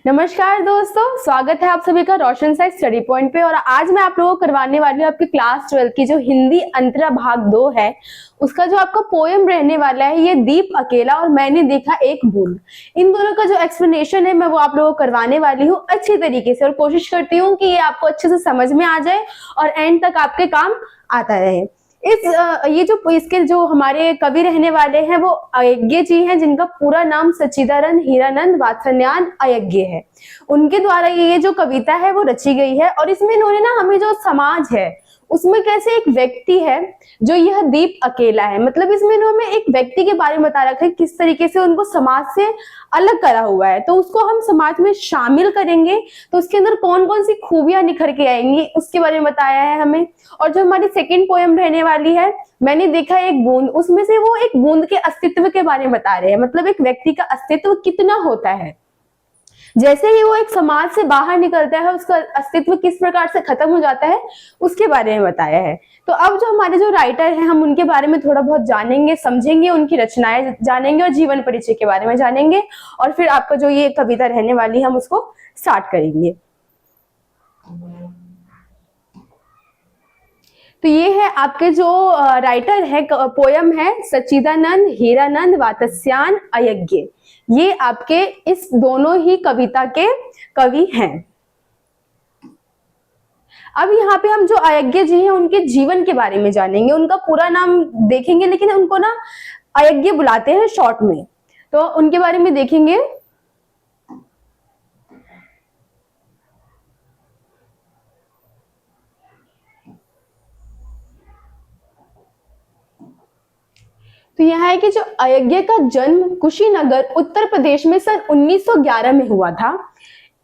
नमस्कार दोस्तों, स्वागत है आप सभी का रोशन साइंस स्टडी पॉइंट पे। और आज मैं आप लोगों को करवाने वाली हूँ आपकी क्लास 12 की जो हिंदी अंतरा भाग 2 है, उसका जो आपका पोएम रहने वाला है ये दीप अकेला और मैंने देखा एक बूंद। इन दोनों का जो एक्सप्लेनेशन है मैं वो आप लोगों को करवाने वाली हूँ अच्छी तरीके से, और कोशिश करती हूँ कि ये आपको अच्छे से समझ में आ जाए और एंड तक आपके काम आता रहे। ये जो इसके जो हमारे कवि रहने वाले हैं वो अयज्ञ जी हैं, जिनका पूरा नाम सच्चिदानंद हीरानंद वात्सल्यान अयज्ञ है। उनके द्वारा ये जो कविता है वो रची गई है, और इसमें इन्होंने ना हमें जो समाज है उसमें कैसे एक व्यक्ति है जो यह दीप अकेला है, मतलब इसमें इन्होंने एक व्यक्ति के बारे में बता रखा है किस तरीके से उनको समाज से अलग करा हुआ है। तो उसको हम समाज में शामिल करेंगे तो उसके अंदर कौन कौन सी खूबियां निखर के आएंगी उसके बारे में बताया है हमें। और जो हमारी सेकंड पोएम रहने वाली है मैंने देखा एक बूंद, उसमें से वो एक बूंद के अस्तित्व के बारे में बता रहे हैं, मतलब एक व्यक्ति का अस्तित्व कितना होता है। जैसे ही वो एक समाज से बाहर निकलता है उसका अस्तित्व किस प्रकार से खत्म हो जाता है उसके बारे में बताया है। तो अब जो हमारे जो राइटर हैं हम उनके बारे में थोड़ा बहुत जानेंगे, समझेंगे, उनकी रचनाएं जानेंगे और जीवन परिचय के बारे में जानेंगे, और फिर आपका जो ये कविता रहने वाली है हम उसको स्टार्ट करेंगे। तो ये है आपके जो राइटर है, पोयम है सच्चिदानंद हीरानंद वात्स्यायन अयज्ञ। ये आपके इस दोनों ही कविता के कवि हैं। अब यहाँ पे हम जो अयज्ञ जी हैं उनके जीवन के बारे में जानेंगे, उनका पूरा नाम देखेंगे, लेकिन उनको ना अयज्ञ बुलाते हैं शॉर्ट में, तो उनके बारे में देखेंगे। तो यहाँ है कि जो अयज्ञ का जन्म कुशीनगर उत्तर प्रदेश में सन 1911 में हुआ था।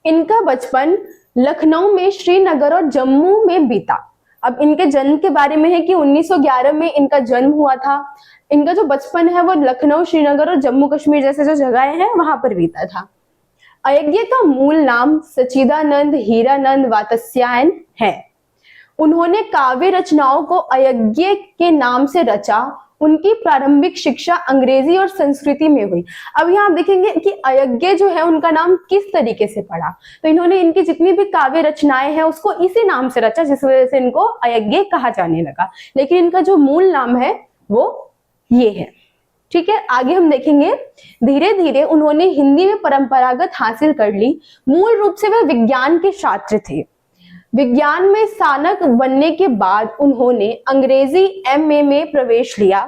इनका बचपन लखनऊ में, श्रीनगर और जम्मू में बीता। अब इनके जन्म के बारे में है कि 1911 में इनका जन्म हुआ था। इनका जो बचपन है वो लखनऊ, श्रीनगर और जम्मू कश्मीर जैसे जो जगह है वहां पर बीता था। अयज्ञ का मूल नाम सच्चिदानंद हीरानंद वात्स्यायन है। उन्होंने काव्य रचनाओं को अयज्ञ के नाम से रचा। उनकी प्रारंभिक शिक्षा अंग्रेजी और संस्कृति में हुई। अब यहाँ आप देखेंगे कि अयज्ञ जो है उनका नाम किस तरीके से पड़ा, तो इन्होंने इनकी जितनी भी काव्य रचनाएं हैं उसको इसी नाम से रचा, जिस वजह से इनको अयज्ञ कहा जाने लगा। लेकिन इनका जो मूल नाम है वो ये है। ठीक है, आगे हम देखेंगे। धीरे धीरे उन्होंने हिंदी में परंपरागत हासिल कर ली। मूल रूप से वह विज्ञान के छात्र थे। विज्ञान में स्नातक बनने के बाद उन्होंने अंग्रेजी एमए में प्रवेश लिया,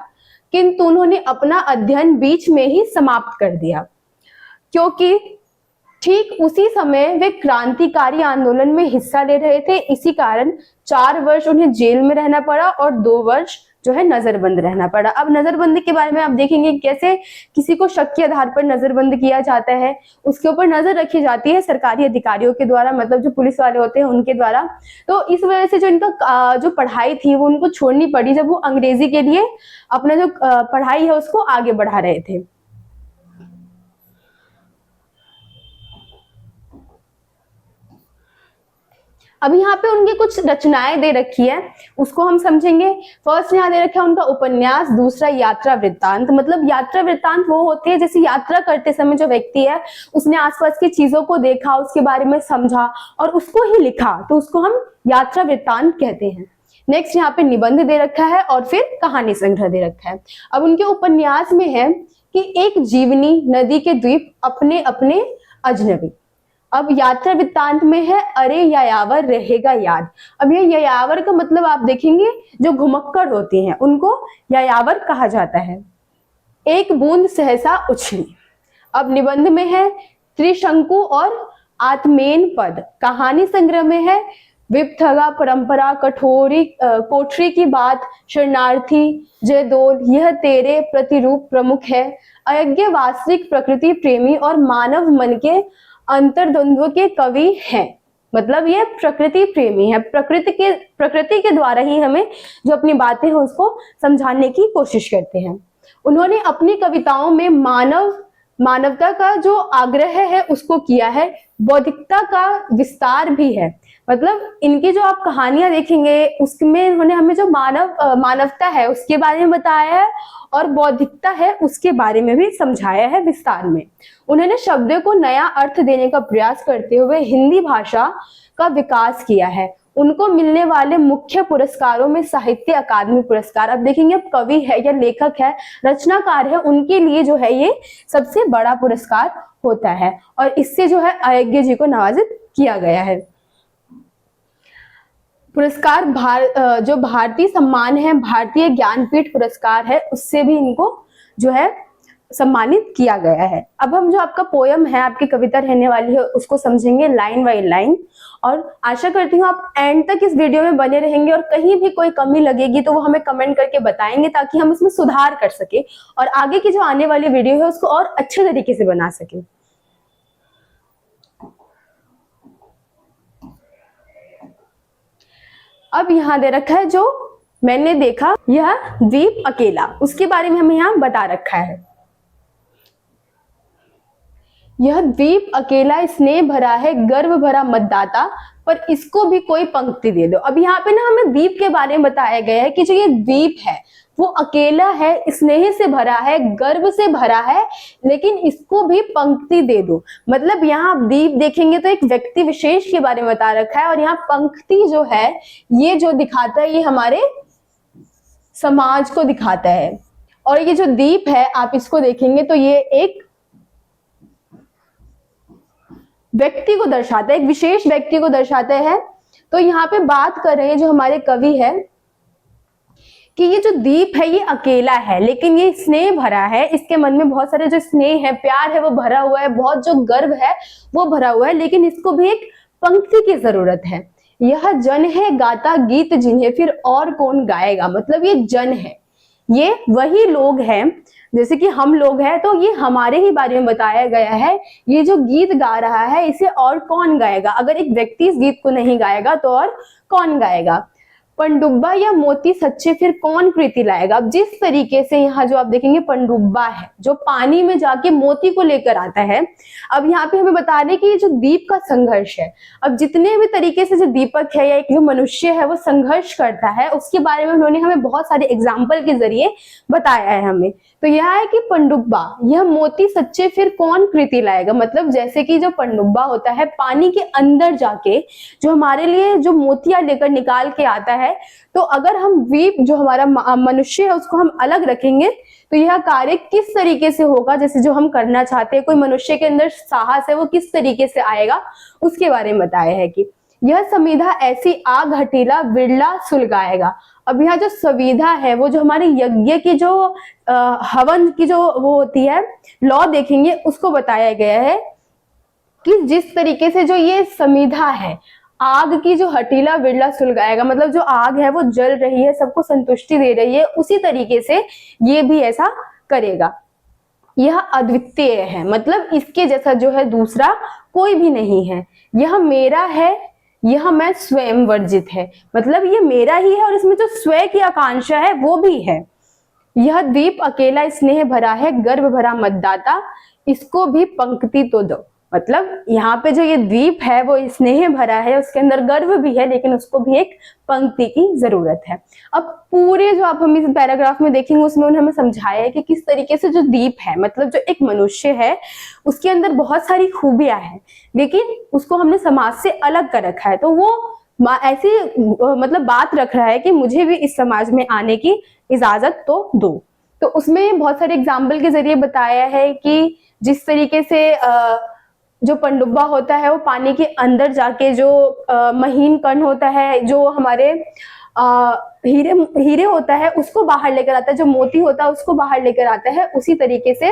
किंतु उन्होंने अपना अध्ययन बीच में ही समाप्त कर दिया, क्योंकि ठीक उसी समय वे क्रांतिकारी आंदोलन में हिस्सा ले रहे थे। इसी कारण 4 वर्ष उन्हें जेल में रहना पड़ा और 2 वर्ष जो है नजरबंद रहना पड़ा। अब नजरबंदी के बारे में आप देखेंगे कैसे किसी को शक के आधार पर नजरबंद किया जाता है, उसके ऊपर नजर रखी जाती है सरकारी अधिकारियों के द्वारा, मतलब जो पुलिस वाले होते हैं उनके द्वारा। तो इस वजह से जो इनका जो पढ़ाई थी वो उनको छोड़नी पड़ी जब वो अंग्रेजी के लिए अपना जो पढ़ाई है उसको आगे बढ़ा रहे थे। अब यहाँ पे उनकी कुछ रचनाएं दे रखी है, उसको हम समझेंगे। फर्स्ट यहाँ दे रखा है उनका उपन्यास, दूसरा यात्रा वृत्तांत। मतलब यात्रा वृत्तांत वो होती है जैसे यात्रा करते समय जो व्यक्ति है उसने आसपास की चीजों को देखा, उसके बारे में समझा और उसको ही लिखा, तो उसको हम यात्रा वृत्तांत कहते हैं। नेक्स्ट यहाँ पे निबंध दे रखा है और फिर कहानी संग्रह दे रखा है। अब उनके उपन्यास में है कि एक जीवनी, नदी के द्वीप, अपने अपने अजनबी। अब यात्रा वृत्तांत में है अरे यायावर रहेगा याद। अब ये यायावर का मतलब आप देखेंगे जो घुमक्कड़ होती हैं उनको यायावर कहा जाता है। एक बूंद सहसा उछली। अब निबंध में है त्रिशंकु और आत्मेन पद। कहानी संग्रह में है विपथगा, परंपरा, कोठरी की बात, शरणार्थी, जयदोल, यह तेरे प्रतिरूप प्रमुख है। अयज्ञ वास्तविक प्रकृति प्रेमी और मानव मन के अंतर्द्वंद्व के कवि हैं। मतलब ये प्रकृति प्रेमी है, प्रकृति के द्वारा ही हमें जो अपनी बातें हैं उसको समझाने की कोशिश करते हैं। उन्होंने अपनी कविताओं में मानवता का जो आग्रह है उसको किया है, बौद्धिकता का विस्तार भी है। मतलब इनकी जो आप कहानियां देखेंगे उसमें इन्होंने हमें जो मानवता है उसके बारे में बताया है और बौद्धिकता है उसके बारे में भी समझाया है विस्तार में। उन्होंने शब्दों को नया अर्थ देने का प्रयास करते हुए हिंदी भाषा का विकास किया है। उनको मिलने वाले मुख्य पुरस्कारों में साहित्य अकादमी पुरस्कार, अब देखेंगे अब कवि है या लेखक है, रचनाकार है, उनके लिए जो है ये सबसे बड़ा पुरस्कार होता है और इससे जो है अय्यग्य जी को नवाजित किया गया है। पुरस्कार जो भारतीय सम्मान है, भारतीय ज्ञानपीठ पुरस्कार है, उससे भी इनको जो है सम्मानित किया गया है। अब हम जो आपका पोयम है, आपकी कविता रहने वाली है, उसको समझेंगे लाइन बाय लाइन और आशा करती हूँ आप एंड तक इस वीडियो में बने रहेंगे और कहीं भी कोई कमी लगेगी तो वो हमें कमेंट करके बताएंगे ताकि हम इसमें सुधार कर सके और आगे की जो आने वाली वीडियो है उसको और अच्छे तरीके से बना सके। अब यहाँ दे रखा है जो मैंने देखा यह द्वीप अकेला, उसके बारे में हमें यहाँ बता रखा है। यह द्वीप अकेला स्नेह भरा है, गर्व भरा मतदाता, पर इसको भी कोई पंक्ति दे दो। अब यहाँ पे ना हमें द्वीप के बारे में बताया गया है कि जो ये द्वीप है वो अकेला है, स्नेह से भरा है, गर्व से भरा है, लेकिन इसको भी पंक्ति दे दो। मतलब यहाँ आप द्वीप देखेंगे तो एक व्यक्ति विशेष के बारे में बता रखा है और यहाँ पंक्ति जो है ये जो दिखाता है ये हमारे समाज को दिखाता है। और ये जो द्वीप है आप इसको देखेंगे तो ये एक व्यक्ति को दर्शाता है, एक विशेष व्यक्ति को दर्शाता है। तो यहाँ पे बात कर रहे हैं जो हमारे कवि है कि ये जो द्वीप है ये अकेला है लेकिन ये स्नेह भरा है, इसके मन में बहुत सारे जो स्नेह है, प्यार है वो भरा हुआ है, बहुत जो गर्व है वो भरा हुआ है, लेकिन इसको भी एक पंक्ति की जरूरत है। यह जन है गाता गीत जिन्हें फिर और कौन गाएगा। मतलब ये जन है, ये वही लोग हैं जैसे कि हम लोग हैं, तो ये हमारे ही बारे में बताया गया है। ये जो गीत गा रहा है इसे और कौन गाएगा, अगर एक व्यक्ति इस गीत को नहीं गाएगा तो और कौन गाएगा। पनडुब्बा या मोती सच्चे फिर कौन प्रीति लाएगा। अब जिस तरीके से यहाँ जो आप देखेंगे पनडुब्बा है जो पानी में जाके मोती को लेकर आता है। अब यहाँ पे हमें बता रहे कि ये जो द्वीप का संघर्ष है, अब जितने भी तरीके से जो दीपक है या एक जो मनुष्य है वो संघर्ष करता है उसके बारे में उन्होंने हमें बहुत सारे एग्जाम्पल के जरिए बताया है हमें। तो यह है कि पनडुब्बा यह मोती सच्चे फिर कौन प्रीति लाएगा। मतलब जैसे कि जो पनडुब्बा होता है पानी के अंदर जाके जो हमारे लिए जो मोतियां लेकर निकाल के आता है, तो अगर हम द्वीप जो हमारा मनुष्य है उसको हम अलग रखेंगे तो यह कार्य किस तरीके से होगा, जैसे जो हम करना चाहते हैं, कोई मनुष्य के अंदर साहस है वो किस तरीके से आएगा उसके बारे में बताया है कि यह संविधा ऐसी आग हटीला बिरला सुलगाएगा। अब यहाँ जो संविधा है वो जो हमारे यज्ञ की जो हवन की जो वो होती है लॉ देखेंगे उसको बताया गया है कि जिस तरीके से जो ये संविधा है आग की जो हटीला बिरला सुलगाएगा, मतलब जो आग है वो जल रही है, सबको संतुष्टि दे रही है, उसी तरीके से ये भी ऐसा करेगा। यह अद्वितीय है, मतलब इसके जैसा जो है दूसरा कोई भी नहीं है। यह मेरा है, यह मैं स्वयं वर्जित है, मतलब ये मेरा ही है और इसमें जो स्वयं की आकांक्षा है वो भी है। यह द्वीप अकेला स्नेह भरा है, गर्व भरा मतदाता, इसको भी पंक्ति तो दो। मतलब यहाँ पे जो ये द्वीप है वो स्नेह भरा है, उसके अंदर गर्व भी है, लेकिन उसको भी एक पंक्ति की जरूरत है। अब पूरे जो आप हम इस पैराग्राफ में देखेंगे उसमें उन्होंने हमें समझाया है कि किस तरीके से जो द्वीप है, मतलब जो एक मनुष्य है उसके अंदर बहुत सारी खूबियां हैं, लेकिन उसको हमने समाज से अलग कर रखा है। तो वो ऐसी मतलब बात रख रहा है कि मुझे भी इस समाज में आने की इजाजत तो दो। तो उसमें बहुत सारे एग्जाम्पल के जरिए बताया है कि जिस तरीके से जो पनडुब्बा होता है वो पानी के अंदर जाके जो महीन कण होता है, जो हमारे हीरे होता है उसको बाहर लेकर आता है, जो मोती होता है उसको बाहर लेकर आता है, उसी तरीके से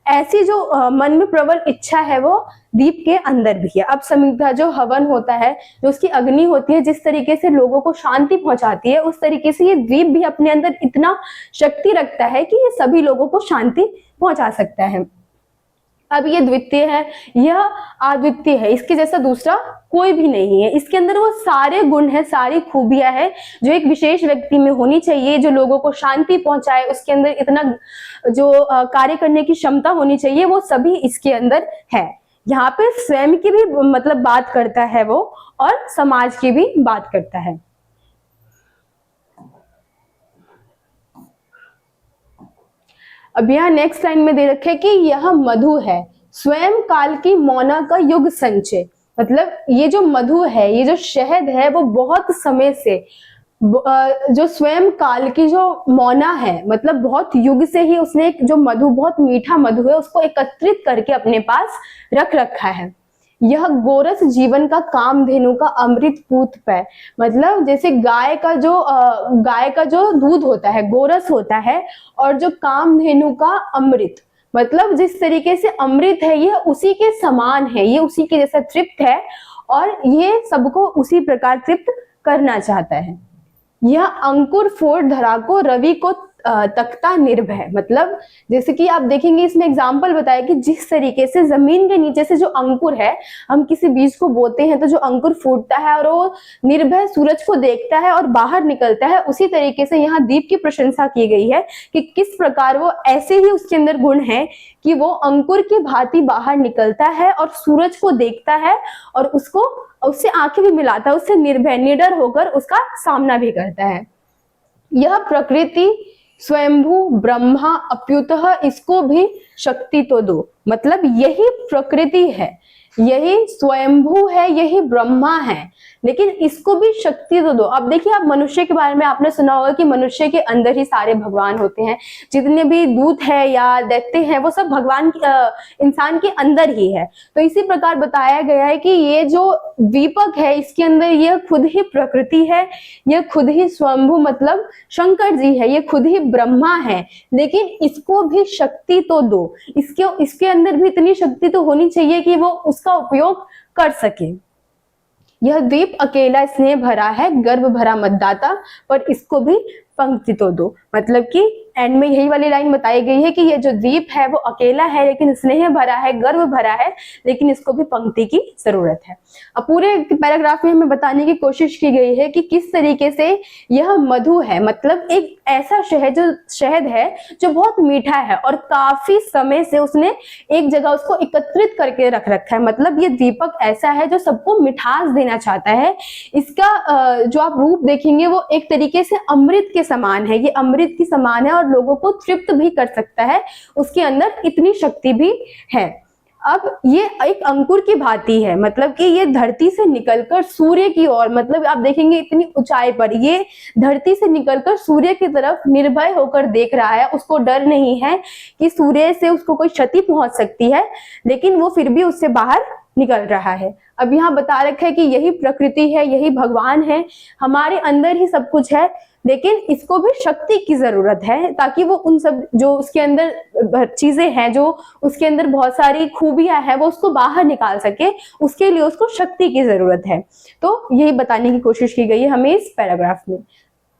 ऐसी जो मन में प्रबल इच्छा है वो दीप के अंदर भी है। अब समिधा जो हवन होता है, जो उसकी अग्नि होती है, जिस तरीके से लोगों को शांति पहुंचाती है, उस तरीके से ये द्वीप भी अपने अंदर इतना शक्ति रखता है कि ये सभी लोगों को शांति पहुंचा सकता है। अब ये द्वितीय है, यह अद्वितीय है, इसके जैसा दूसरा कोई भी नहीं है। इसके अंदर वो सारे गुण है, सारी खूबियां है जो एक विशेष व्यक्ति में होनी चाहिए, जो लोगों को शांति पहुंचाए, उसके अंदर इतना जो कार्य करने की क्षमता होनी चाहिए, वो सभी इसके अंदर है। यहाँ पे स्वयं की भी मतलब बात करता है वो, और समाज की भी बात करता है। अब यहाँ नेक्स्ट लाइन में दे रखे कि यह मधु है, स्वयं काल की मौना का युग संचय। मतलब ये जो मधु है, ये जो शहद है, वो बहुत समय से जो स्वयं काल की जो मौना है, मतलब बहुत युग से ही उसने एक जो मधु, बहुत मीठा मधु है, उसको एकत्रित करके अपने पास रख रखा है। यह गोरस जीवन का कामधेनु का अमृत पूत पे, मतलब जैसे गाय का जो दूध होता है, गोरस होता है, और जो कामधेनु का अमृत, मतलब जिस तरीके से अमृत है, यह उसी के समान है, ये उसी के जैसा तृप्त है, और ये सबको उसी प्रकार तृप्त करना चाहता है। यह अंकुर फोड़ धरा को रवि को तख्ता निर्भय, मतलब जैसे कि आप देखेंगे इसमें एग्जाम्पल बताया कि जिस तरीके से जमीन के नीचे से जो अंकुर है, हम किसी बीज को बोते हैं तो जो अंकुर फूटता है और वो निर्भय सूरज को देखता है और बाहर निकलता है, उसी तरीके से यहाँ दीप की प्रशंसा की गई है कि किस प्रकार वो ऐसे ही उसके अंदर गुण है कि वो अंकुर की भांति बाहर निकलता है और सूरज को देखता है और उससे आंखें भी मिलाता है, उससे निर्भय निडर होकर उसका सामना भी करता है। यह प्रकृति स्वयंभू ब्रह्मा अप्युतः, इसको भी शक्ति तो दो, मतलब यही प्रकृति है, यही स्वयंभू है, यही ब्रह्मा है, लेकिन इसको भी शक्ति तो दो। अब देखिए, आप मनुष्य के बारे में आपने सुना होगा कि मनुष्य के अंदर ही सारे भगवान होते हैं, जितने भी दूत है या दैत्य हैं वो सब भगवान इंसान के अंदर ही है। तो इसी प्रकार बताया गया है कि ये जो दीपक है, इसके अंदर यह खुद ही प्रकृति है, यह खुद ही स्वयंभू मतलब शंकर जी है, ये खुद ही ब्रह्मा है, लेकिन इसको भी शक्ति तो दो, इसके अंदर भी इतनी शक्ति तो होनी चाहिए कि वो उसका उपयोग कर सके। यह द्वीप अकेला स्नेह भरा है, गर्व भरा मतदाता, पर इसको भी पंक्ति तो दो। मतलब कि एंड में यही वाली लाइन बताई गई है कि ये जो द्वीप है वो अकेला है, लेकिन स्नेह भरा है, गर्व भरा है, लेकिन इसको भी पंक्ति की जरूरत है। अब पूरे पैराग्राफ में हमें बताने की कोशिश की गई है कि किस तरीके से यह मधु है, मतलब एक ऐसा शहद है जो बहुत मीठा है और काफी समय से उसने एक जगह उसको एकत्रित करके रख रखा है। मतलब ये दीपक ऐसा है जो सबको मिठास देना चाहता है। इसका जो आप रूप देखेंगे वो एक तरीके से अमृत के समान है, ये अमृत की समान है और लोगों को तृप्त भी कर सकता है, उसके अंदर इतनी शक्ति भी है। अब ये एक अंकुर की भांति है, मतलब कि ये धरती से निकलकर सूर्य की ओर, मतलब आप देखेंगे इतनी ऊंचाई पर ये धरती से निकलकर सूर्य की तरफ निर्भय होकर देख रहा है, उसको डर नहीं है कि सूर्य से उसको कोई क्षति पहुंच सकती है, लेकिन वो फिर भी उससे बाहर निकल रहा है। अब यहाँ बता रखा है कि यही प्रकृति है, यही भगवान है, हमारे अंदर ही सब कुछ है, लेकिन इसको भी शक्ति की जरूरत है ताकि वो उन सब जो उसके अंदर चीजें हैं, जो उसके अंदर बहुत सारी खूबियां हैं, वो उसको बाहर निकाल सके, उसके लिए उसको शक्ति की जरूरत है। तो यही बताने की कोशिश की गई है हमें इस पैराग्राफ में।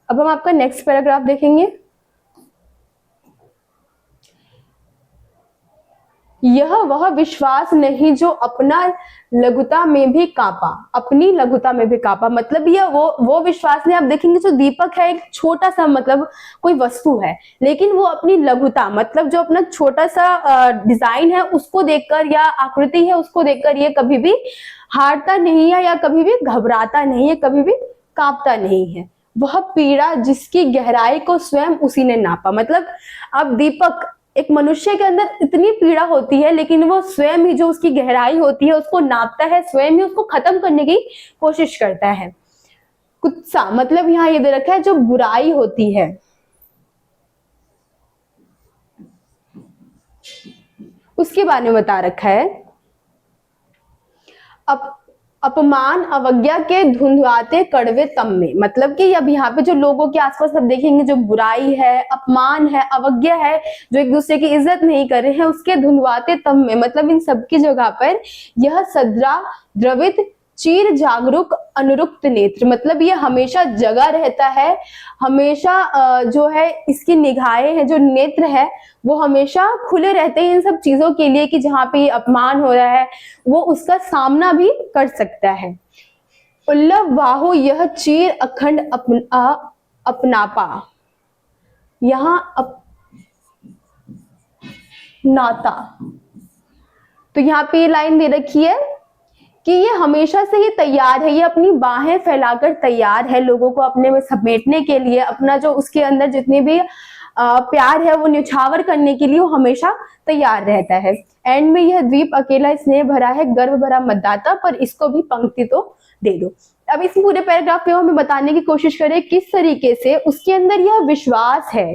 अब हम आपका नेक्स्ट पैराग्राफ देखेंगे। यह वह विश्वास नहीं जो अपना लघुता में भी कांपा, अपनी लघुता में भी कांपा, मतलब यह वो विश्वास नहीं। आप देखेंगे जो दीपक है एक छोटा सा मतलब कोई वस्तु है, लेकिन वो अपनी लघुता मतलब जो अपना छोटा सा डिजाइन है उसको देखकर या आकृति है उसको देखकर ये कभी भी हारता नहीं है या कभी भी घबराता नहीं है, कभी भी कांपता नहीं है। वह पीड़ा जिसकी गहराई को स्वयं उसी ने नापा, मतलब अब दीपक एक मनुष्य के अंदर इतनी पीड़ा होती है, लेकिन वो स्वयं ही जो उसकी गहराई होती है उसको नापता है, स्वयं ही उसको खत्म करने की कोशिश करता है। कुत्सा मतलब यहाँ ये दे रखा है जो बुराई होती है, उसके बारे में बता रखा है। अपमान अवज्ञा के धुंधुआते कड़वे तम में, मतलब कि अब यहाँ पे जो लोगों के आसपास आप देखेंगे जो बुराई है, अपमान है, अवज्ञा है, जो एक दूसरे की इज्जत नहीं कर रहे हैं, उसके धुंधुआते तम में, मतलब इन सबकी जगह पर यह सद्रा द्रवित चीर जागरूक अनुरुक्त नेत्र, मतलब ये हमेशा जगा रहता है, हमेशा जो है इसकी निगाहें है, जो नेत्र है वो हमेशा खुले रहते हैं इन सब चीजों के लिए कि जहाँ पे अपमान हो रहा है वो उसका सामना भी कर सकता है। उल्लभ वाहो यह चीर अखंड अपनापा, यहाँ नाता, तो यहाँ पे ये लाइन दे रखी है कि ये हमेशा से ही तैयार है, ये अपनी बाहें फैलाकर तैयार है लोगों को अपने में समेटने के लिए, अपना जो उसके अंदर जितनी भी प्यार है वो न्यौछावर करने के लिए वो हमेशा तैयार रहता है। एंड में यह द्वीप अकेला स्नेह भरा है, गर्व भरा मतदाता, पर इसको भी पंक्ति तो दे दो। अब इस पूरे पैराग्राफ में हमें बताने की कोशिश करें किस तरीके से उसके अंदर यह विश्वास है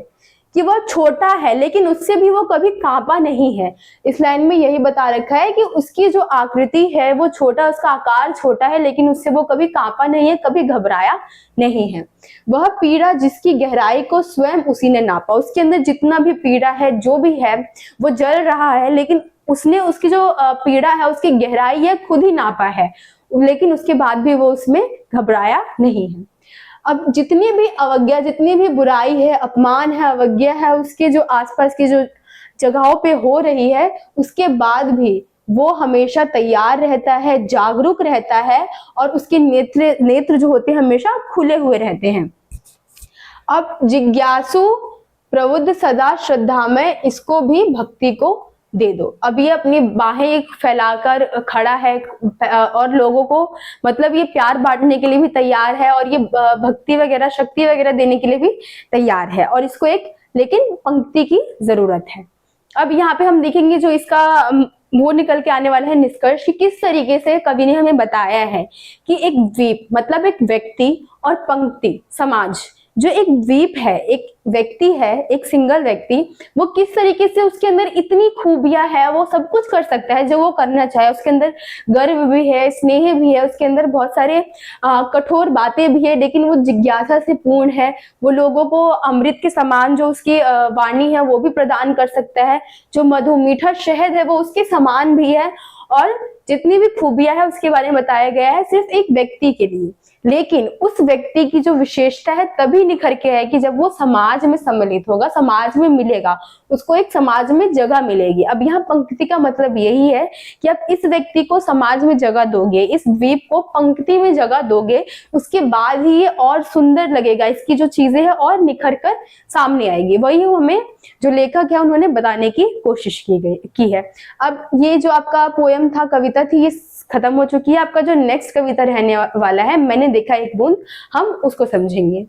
कि वह छोटा है लेकिन उससे भी वो कभी कांपा नहीं है। इस लाइन में यही बता रखा है कि उसकी जो आकृति है वो छोटा, उसका आकार छोटा है लेकिन उससे वो कभी कांपा नहीं है, कभी घबराया नहीं है। वह पीड़ा जिसकी गहराई को स्वयं उसी ने नापा, उसके अंदर जितना भी पीड़ा है जो भी है वो जल रहा है लेकिन उसने उसकी जो पीड़ा है उसकी गहराई है खुद ही नापा है, लेकिन उसके बाद भी वो उसमें घबराया नहीं है। अब जितनी भी अवज्ञा, जितनी भी बुराई है, अपमान है, अवज्ञा है उसके जो आसपास की जो जगहों पे हो रही है, उसके बाद भी वो हमेशा तैयार रहता है, जागरूक रहता है और उसके नेत्र नेत्र जो होते हैं हमेशा खुले हुए रहते हैं। अब जिज्ञासु प्रबुद्ध सदा श्रद्धामय, इसको भी भक्ति को दे दो। अब ये अपनी बाहें फैलाकर खड़ा है और लोगों को मतलब ये प्यार बांटने के लिए भी तैयार है और ये भक्ति वगैरह, शक्ति वगैरह देने के लिए भी तैयार है और इसको एक लेकिन पंक्ति की जरूरत है। अब यहाँ पे हम देखेंगे जो इसका वो निकल के आने वाला है निष्कर्ष कि किस तरीके से कवि ने हमें बताया है कि एक द्वीप मतलब एक व्यक्ति और पंक्ति समाज, जो एक द्वीप है, एक व्यक्ति है, एक सिंगल व्यक्ति, वो किस तरीके से उसके अंदर इतनी खूबियां है, वो सब कुछ कर सकता है जो वो करना चाहे। उसके अंदर गर्व भी है, स्नेह भी है, उसके अंदर बहुत सारे कठोर बातें भी है लेकिन वो जिज्ञासा से पूर्ण है। वो लोगों को अमृत के समान जो उसकी वाणी है वो भी प्रदान कर सकता है, जो मधु मीठा शहद है वो उसके समान भी है और जितनी भी खूबियां है उसके बारे में बताया गया है सिर्फ एक व्यक्ति के लिए। लेकिन उस व्यक्ति की जो विशेषता है तभी निखर के है कि जब वो समाज में सम्मिलित होगा, समाज में मिलेगा, उसको एक समाज में जगह मिलेगी। अब यहाँ पंक्ति का मतलब यही है कि आप इस व्यक्ति को समाज में जगह दोगे, इस द्वीप को पंक्ति में जगह दोगे, उसके बाद ही ये और सुंदर लगेगा, इसकी जो चीजें हैं और निखर कर सामने आएगी। वही हमें जो लेखक है उन्होंने बताने की कोशिश की है। अब ये जो आपका पोयम था, कविता थी, ये खत्म हो चुकी है। आपका जो नेक्स्ट कविता रहने वाला है मैंने देखा एक बूंद, हम उसको समझेंगे।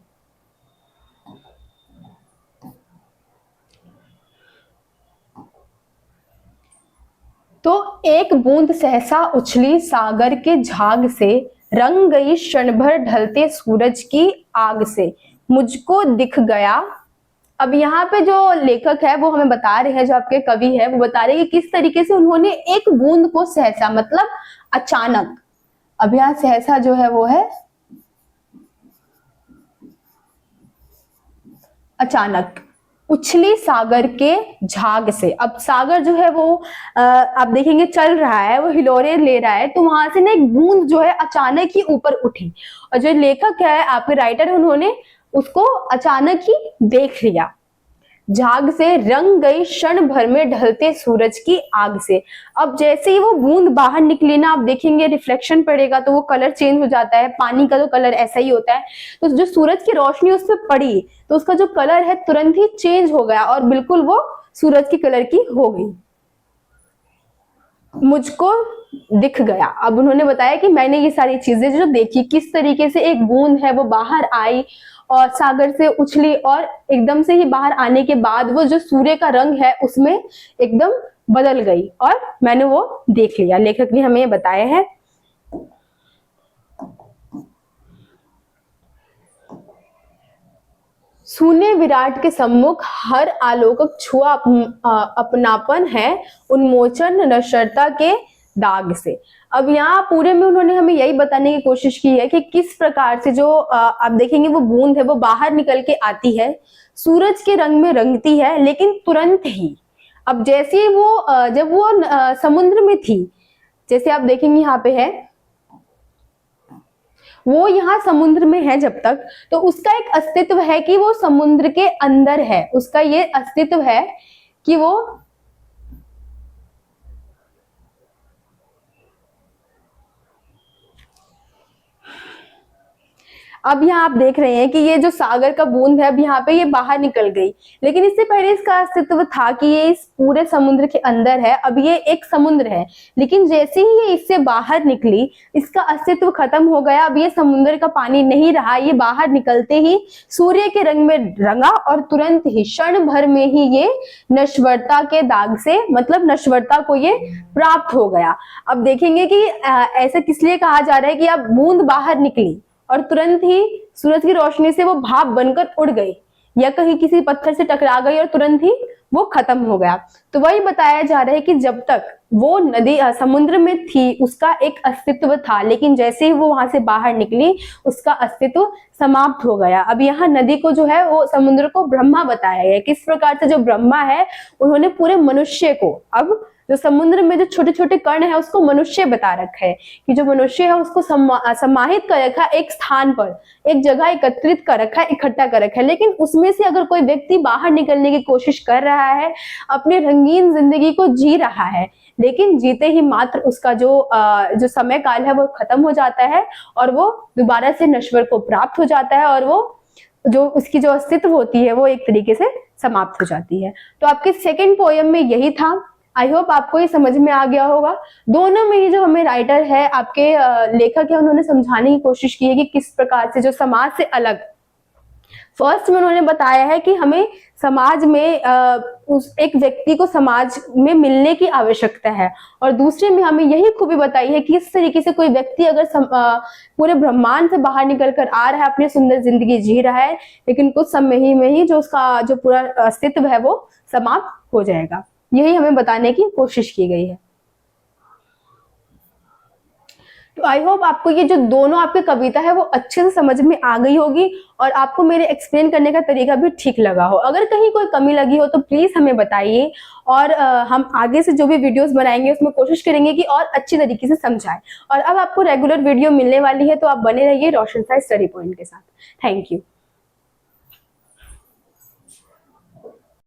तो एक बूंद सहसा उछली सागर के झाग से, रंग गई क्षण भर ढलते सूरज की आग से, मुझको दिख गया। अब यहाँ पे जो लेखक है वो हमें बता रहे हैं, जो आपके कवि है वो बता रहे हैं कि किस तरीके से उन्होंने एक बूंद को सहसा मतलब अचानक। अब यहाँ सहसा जो है वो है अचानक, उछली सागर के झाग से। अब सागर जो है वो आप देखेंगे चल रहा है, वो हिलोरे ले रहा है, तो वहां से ना एक बूंद जो है अचानक ही ऊपर उठी और जो लेखक है आपके राइटर है उन्होंने उसको अचानक ही देख लिया। झाग से रंग गई क्षण भर में ढलते सूरज की आग से। अब जैसे ही वो बूंद बाहर निकली ना, आप देखेंगे रिफ्लेक्शन पड़ेगा तो वो कलर चेंज हो जाता है, पानी का तो कलर ऐसा ही होता है। तो जो सूरज की रोशनी उस पर पड़ी तो उसका जो कलर है तुरंत ही चेंज हो गया और बिल्कुल वो सूरज की कलर की हो गई। मुझको दिख गया। अब उन्होंने बताया कि मैंने ये सारी चीजें जो देखी, किस तरीके से एक बूंद है वो बाहर आई और सागर से उछली और एकदम से ही बाहर आने के बाद वो जो सूर्य का रंग है उसमें एकदम बदल गई और मैंने वो देख लिया। लेखक ने हमें बताया है। सूने विराट के सम्मुख हर आलोकक छुआ अपनापन है, उन्मोचन नश्वरता के दाग से। अब यहाँ पूरे में उन्होंने हमें यही बताने की कोशिश की है कि किस प्रकार से जो आप देखेंगे वो बूंद है वो बाहर निकल के आती है, सूरज के रंग में रंगती है लेकिन तुरंत ही। अब जैसे वो जब वो समुद्र में थी, जैसे आप देखेंगे यहाँ पे है वो यहाँ समुद्र में है जब तक, तो उसका एक अस्तित्व है कि वो समुद्र के अंदर है, उसका ये अस्तित्व है कि वो अब यहाँ आप देख रहे हैं कि ये जो सागर का बूंद है अब यहाँ पे ये बाहर निकल गई, लेकिन इससे पहले इसका अस्तित्व था कि ये इस पूरे समुद्र के अंदर है। अब ये एक समुद्र है, लेकिन जैसे ही ये इससे बाहर निकली इसका अस्तित्व खत्म हो गया। अब ये समुद्र का पानी नहीं रहा, ये बाहर निकलते ही सूर्य के रंग में रंगा और तुरंत ही क्षण भर में ही ये नश्वरता के दाग से, मतलब नश्वरता को ये प्राप्त हो गया। अब देखेंगे कि ऐसा किस लिए कहा जा रहा है कि अब बूंद बाहर निकली और तुरंत ही सूरज की रोशनी से वो भाप बनकर उड़ गई, या कहीं किसी पत्थर से टकरा गई और तुरंत ही वो खत्म हो गया। तो वही बताया जा रहा है कि जब तक वो नदी समुद्र में थी उसका एक अस्तित्व था, लेकिन जैसे ही वो वहां से बाहर निकली उसका अस्तित्व समाप्त हो गया। अब यहाँ नदी को जो है वो समुद्र को ब्रह्मा बताया गया। किस प्रकार से जो ब्रह्मा है उन्होंने पूरे मनुष्य को, अब जो समुद्र में जो छोटे छोटे कण है उसको मनुष्य बता रखा है कि जो मनुष्य है उसको समाहित कर रखा है एक स्थान पर, एक जगह एकत्रित कर रखा है, इकट्ठा कर रखा है। लेकिन उसमें से अगर कोई व्यक्ति बाहर निकलने की कोशिश कर रहा है, अपनी रंगीन जिंदगी को जी रहा है, लेकिन जीते ही मात्र उसका जो समय काल है वो खत्म हो जाता है और वो दोबारा से नश्वर को प्राप्त हो जाता है और वो जो उसकी जो अस्तित्व होती है वो एक तरीके से समाप्त हो जाती है। तो आपके सेकेंड पोयम में यही था। आई होप आपको ये समझ में आ गया होगा। दोनों में ही जो हमें राइटर है, आपके लेखक है, उन्होंने समझाने की कोशिश की है कि किस प्रकार से जो समाज से अलग, फर्स्ट में उन्होंने बताया है कि हमें समाज में उस एक व्यक्ति को समाज में मिलने की आवश्यकता है, और दूसरे में हमें यही खूबी बताई है कि इस तरीके से कोई व्यक्ति अगर पूरे ब्रह्मांड से बाहर निकल कर आ रहा है, अपनी सुंदर जिंदगी जी रहा है, लेकिन कुछ समय में ही जो उसका जो पूरा अस्तित्व है वो समाप्त हो जाएगा। यही हमें बताने की कोशिश की गई है। तो आई होप आपको ये जो दोनों आपकी कविता है वो अच्छे से समझ में आ गई होगी और आपको मेरे एक्सप्लेन करने का तरीका भी ठीक लगा हो। अगर कहीं कोई कमी लगी हो तो प्लीज हमें बताइए, और हम आगे से जो भी वीडियोस बनाएंगे उसमें कोशिश करेंगे कि और अच्छी तरीके से समझाएं। और अब आपको रेगुलर वीडियो मिलने वाली है, तो आप बने रहिए रोशन सा स्टडी पॉइंट के साथ। Thank you.